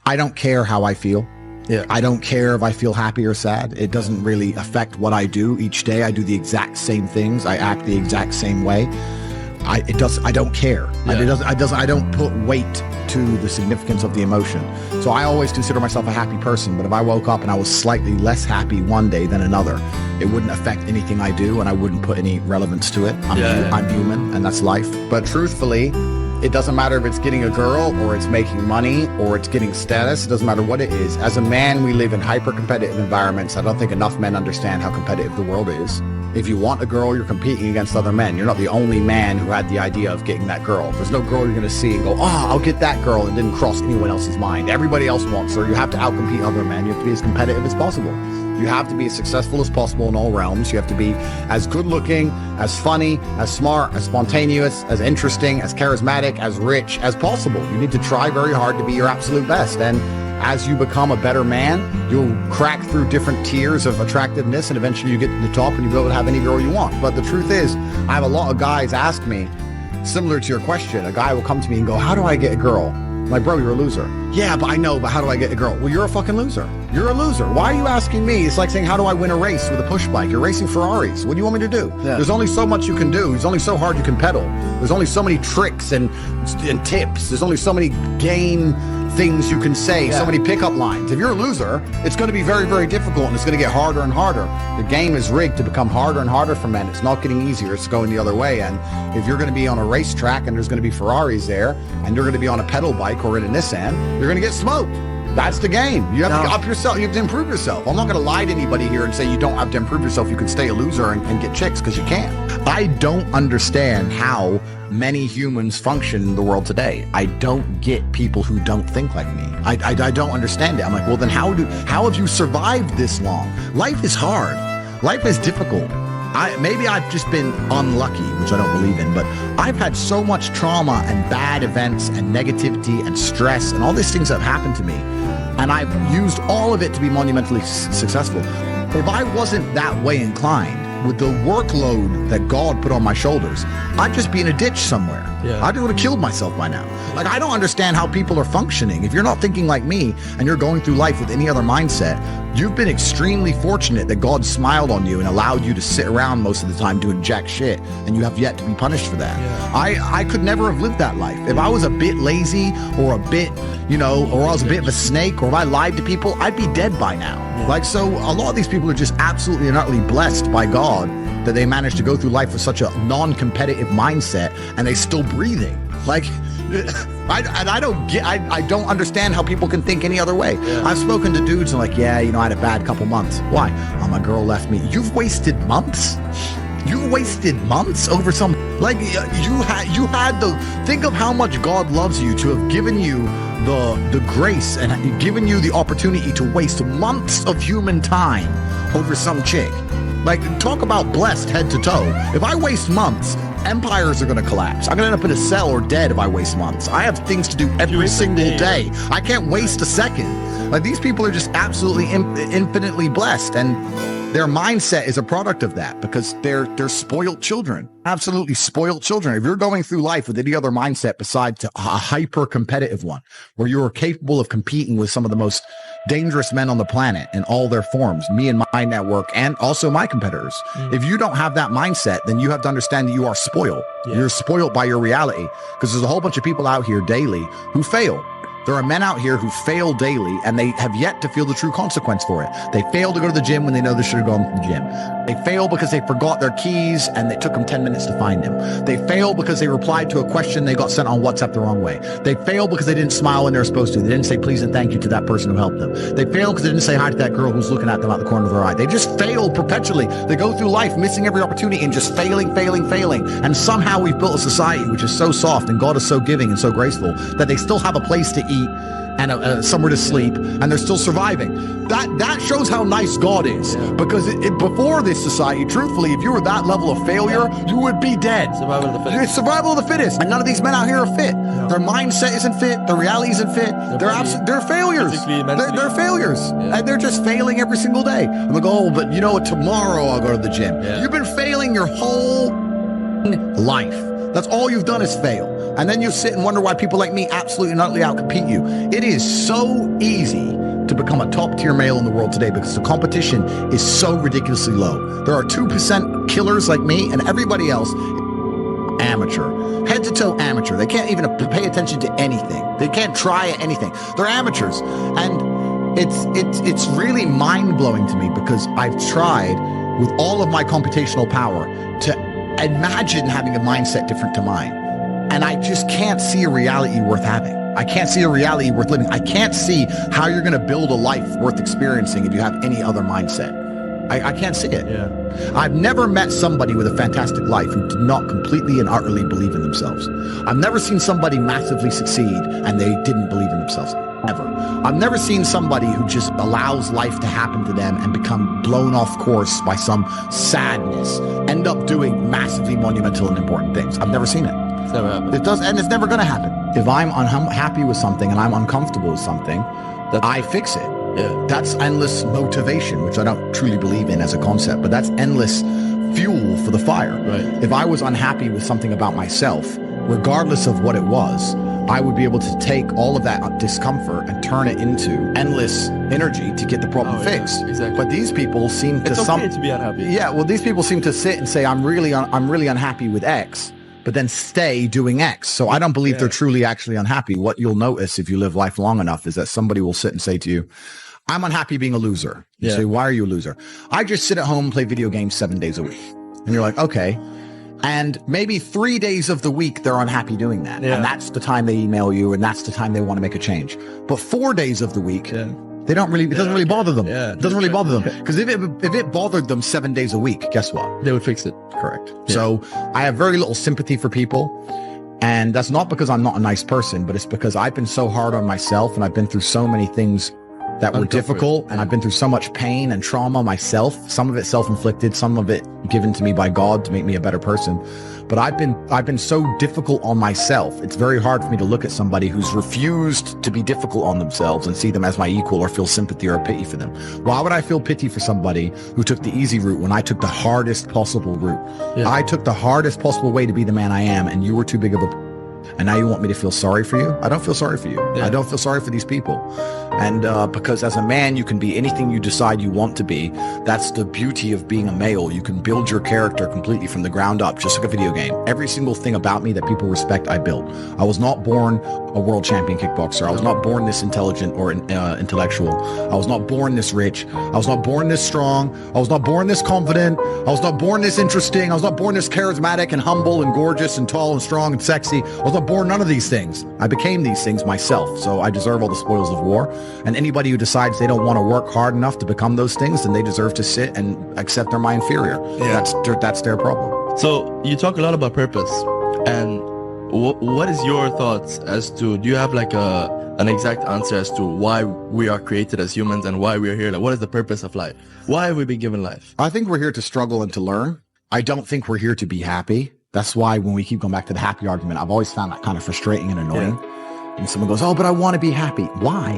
I don't care how I feel. Yeah. I don't care if I feel happy or sad. It doesn't really affect what I do each day. I do the exact same things. I act the exact same way. I don't care. Yeah. I don't put weight to the significance of the emotion. So I always consider myself a happy person, but if I woke up and I was slightly less happy one day than another, it wouldn't affect anything I do, and I wouldn't put any relevance to it. I'm human, and that's life. But truthfully, it doesn't matter if it's getting a girl or it's making money or it's getting status. It doesn't matter what it is. As a man, we live in hyper-competitive environments. I don't think enough men understand how competitive the world is. If you want a girl, you're competing against other men. You're not the only man who had the idea of getting that girl. There's no girl you're going to see and go, oh, I'll get that girl, and didn't cross anyone else's mind. Everybody else wants her. You have to outcompete other men. You have to be as competitive as possible. You have to be as successful as possible in all realms. You have to be as good looking, as funny, as smart, as spontaneous, as interesting, as charismatic, as rich as possible. You need to try very hard to be your absolute best. And as you become a better man, you'll crack through different tiers of attractiveness, and eventually you get to the top and you'll be able to have any girl you want. But the truth is, I have a lot of guys ask me, similar to your question, a guy will come to me and go, how do I get a girl? I'm like, bro, you're a loser. Yeah, but I know, but how do I get a girl? Well, you're a fucking loser. You're a loser. Why are you asking me? It's like saying, how do I win a race with a push bike? You're racing Ferraris. What do you want me to do? Yeah. There's only so much you can do. There's only so hard you can pedal. There's only so many tricks and tips. There's only so many game things you can say, so many pickup lines. If you're a loser, it's going to be very, very difficult, and it's going to get harder and harder. The game is rigged to become harder and harder for men. It's not getting easier. It's going the other way. And if you're going to be on a racetrack and there's going to be Ferraris there, and you're going to be on a pedal bike or in a Nissan, you're going to get smoked. That's the game. You have to up yourself. You have to improve yourself. I'm not going to lie to anybody here and say you don't have to improve yourself. You can stay a loser and get chicks, because you can. I don't understand how many humans function in the world today. I don't get people who don't think like me. I don't understand it. I'm like, well, then how have you survived this long? Life is hard. Life is difficult. Maybe I've just been unlucky, which I don't believe in, but I've had so much trauma and bad events and negativity and stress and all these things that have happened to me, and I've used all of it to be monumentally successful. If I wasn't that way inclined, with the workload that God put on my shoulders, I'd just be in a ditch somewhere. Yeah. I would have killed myself by now. Like, I don't understand how people are functioning. If you're not thinking like me and you're going through life with any other mindset, you've been extremely fortunate that God smiled on you and allowed you to sit around most of the time doing jack shit, and you have yet to be punished for that. Yeah. I could never have lived that life. If I was a bit lazy or a bit, or I was a bit of a snake, or if I lied to people, I'd be dead by now. Yeah. Like, so a lot of these people are just absolutely and utterly blessed by God that they managed to go through life with such a non-competitive mindset, and they still breathing. Like, I don't understand how people can think any other way. Yeah. I've spoken to dudes and like, I had a bad couple months. Why? Oh, my girl left me. You've wasted months? You wasted months over some, like, you had the, think of how much God loves you to have given you the grace and given you the opportunity to waste months of human time over some chick. Like, talk about blessed head to toe. If I waste months, empires are going to collapse. I'm going to end up in a cell or dead if I waste months. I have things to do every single day. I can't waste a second. Like, these people are just absolutely infinitely blessed, and their mindset is a product of that, because they're spoiled children, absolutely spoiled children. If you're going through life with any other mindset besides a hyper-competitive one, where you are capable of competing with some of the most dangerous men on the planet in all their forms, me and my network, and also my competitors. If you don't have that mindset, then you have to understand that you are spoiled. Yeah. You're spoiled by your reality, because there's a whole bunch of people out here daily who fail. There are men out here who fail daily, and they have yet to feel the true consequence for it. They fail to go to the gym when they know they should have gone to the gym. They fail because they forgot their keys and it took them 10 minutes to find them. They fail because they replied to a question they got sent on WhatsApp the wrong way. They fail because they didn't smile when they were supposed to. They didn't say please and thank you to that person who helped them. They fail because they didn't say hi to that girl who's looking at them out the corner of their eye. They just fail perpetually. They go through life missing every opportunity and just failing. And somehow we've built a society which is so soft, and God is so giving and so graceful, that they still have a place to eat and somewhere to sleep, and they're still surviving. That shows how nice God is. Yeah. Because before this society, truthfully, if you were that level of failure, you would be dead. Survival of the fittest. It's survival of the fittest. And none of these men out here are fit. No. Their mindset isn't fit. Their reality isn't fit. They're failures. They're failures. Yeah. And they're just failing every single day. I'm like, oh, but you know what? Tomorrow I'll go to the gym. Yeah. You've been failing your whole life. That's all you've done is fail. And then you sit and wonder why people like me absolutely and utterly outcompete you. It is so easy to become a top tier male in the world today because the competition is so ridiculously low. There are 2% killers like me, and everybody else amateur, head to toe amateur. They can't even pay attention to anything. They can't try anything. They're amateurs. And it's really mind blowing to me because I've tried with all of my computational power to imagine having a mindset different to mine. And I just can't see a reality worth having. I can't see a reality worth living. I can't see how you're going to build a life worth experiencing if you have any other mindset. I can't see it. Yeah. I've never met somebody with a fantastic life who did not completely and utterly believe in themselves. I've never seen somebody massively succeed and they didn't believe in themselves. Ever. I've never seen somebody who just allows life to happen to them and become blown off course by some sadness, end up doing massively monumental and important things. I've never seen it. It's never happened. It does, and it's never going to happen. If I'm unhappy with something and I'm uncomfortable with something, I fix it. Yeah. That's endless motivation, which I don't truly believe in as a concept, but that's endless fuel for the fire. Right. If I was unhappy with something about myself, regardless of what it was, I would be able to take all of that discomfort and turn it into endless energy to get the problem fixed. Yeah, exactly. But these people seem to it's okay to be unhappy. Yeah, well, these people seem to sit and say, I'm really unhappy with X, but then stay doing X. So I don't believe they're truly actually unhappy. What you'll notice if you live life long enough is that somebody will sit and say to you, I'm unhappy being a loser. You say, why are you a loser? I just sit at home and play video games 7 days a week. And you're like, okay. And maybe 3 days of the week, they're unhappy doing that. Yeah. And that's the time they email you and that's the time they want to make a change. But 4 days of the week, they don't really, it doesn't really bother them. Yeah, it doesn't really bother them. Because if it bothered them 7 days a week, guess what? They would fix it. Correct. Yeah. So I have very little sympathy for people. And that's not because I'm not a nice person, but it's because I've been so hard on myself and I've been through so many things that were difficult, and I've been through so much pain and trauma myself, some of it self-inflicted, some of it given to me by God to make me a better person. But I've been so difficult on myself. It's very hard for me to look at somebody who's refused to be difficult on themselves and see them as my equal or feel sympathy or pity for them. Why would I feel pity for somebody who took the easy route when I took the hardest possible route? Yeah. I took the hardest possible way to be the man I am, and you were too big of a and now you want me to feel sorry for you? I don't feel sorry for you. Yeah. I don't feel sorry for these people. And because as a man, you can be anything you decide you want to be. That's the beauty of being a male. You can build your character completely from the ground up, just like a video game. Every single thing about me that people respect, I built. I was not born a world champion kickboxer. I was not born this intelligent or intellectual. I was not born this rich. I was not born this strong. I was not born this confident. I was not born this interesting. I was not born this charismatic and humble and gorgeous and tall and strong and sexy. I was not born none of these things. I became these things myself. So I deserve all the spoils of war. And anybody who decides they don't want to work hard enough to become those things, then they deserve to sit and accept they're my inferior. Yeah. That's their problem. So you talk a lot about purpose. And what is your thoughts as to, do you have like an exact answer as to why we are created as humans and why we are here? Like, what is the purpose of life? Why have we been given life? I think we're here to struggle and to learn. I don't think we're here to be happy. That's why when we keep going back to the happy argument, I've always found that kind of frustrating and annoying. Yeah. And someone goes, oh, but I want to be happy. Why?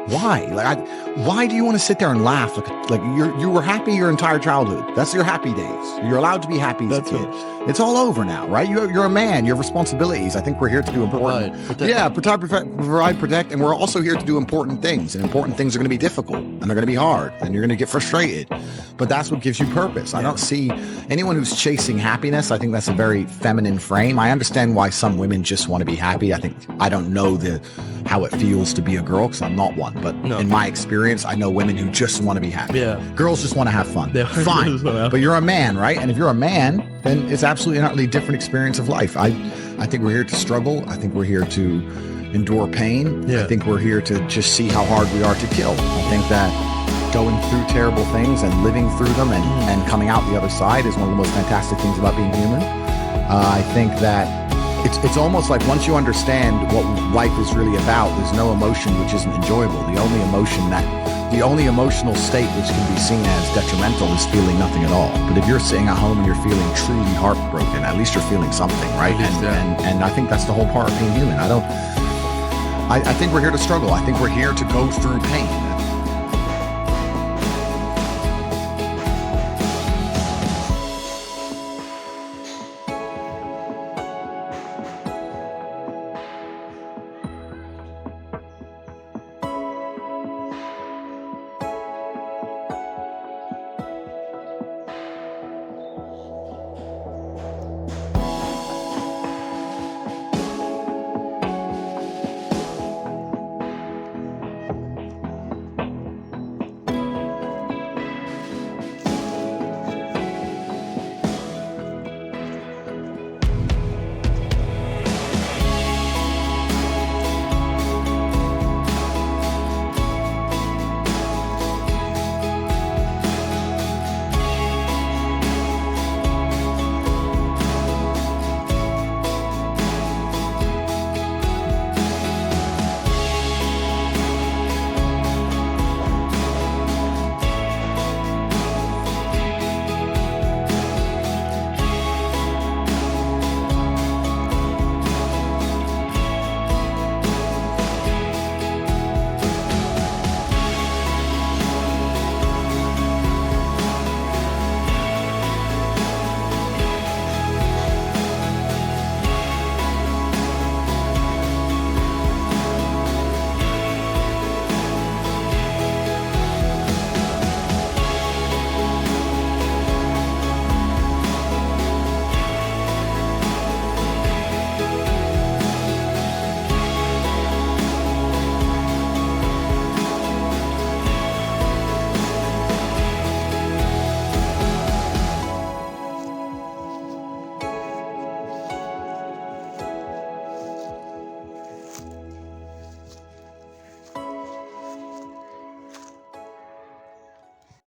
Why do you want to sit there and laugh? Like you were happy your entire childhood. That's your happy days. You're allowed to be happy as a kid. It's all over now, right? You're a man. You have responsibilities. I think we're here to do important. Provide, protect, and we're also here to do important things. And important things are going to be difficult, and they're going to be hard, and you're going to get frustrated. But that's what gives you purpose. I don't see anyone who's chasing happiness. I think that's a very feminine frame. I understand why some women just want to be happy. I don't know how it feels to be a girl because I'm not one. But in my experience, I know women who just want to be happy. Yeah. Girls just want to have fun. Fine. But you're a man, right? And if you're a man, then it's absolutely not really a different experience of life. I think we're here to struggle. I think we're here to endure pain. Yeah. I think we're here to just see how hard we are to kill. I think that going through terrible things and living through them and coming out the other side is one of the most fantastic things about being human. I think that it's almost like once you understand what life is really about, there's no emotion which isn't enjoyable. The only emotional state which can be seen as detrimental is feeling nothing at all. But if you're sitting at home and you're feeling truly heartbroken, at least you're feeling something, right? And I think that's the whole part of being human. I think we're here to struggle. I think we're here to go through pain.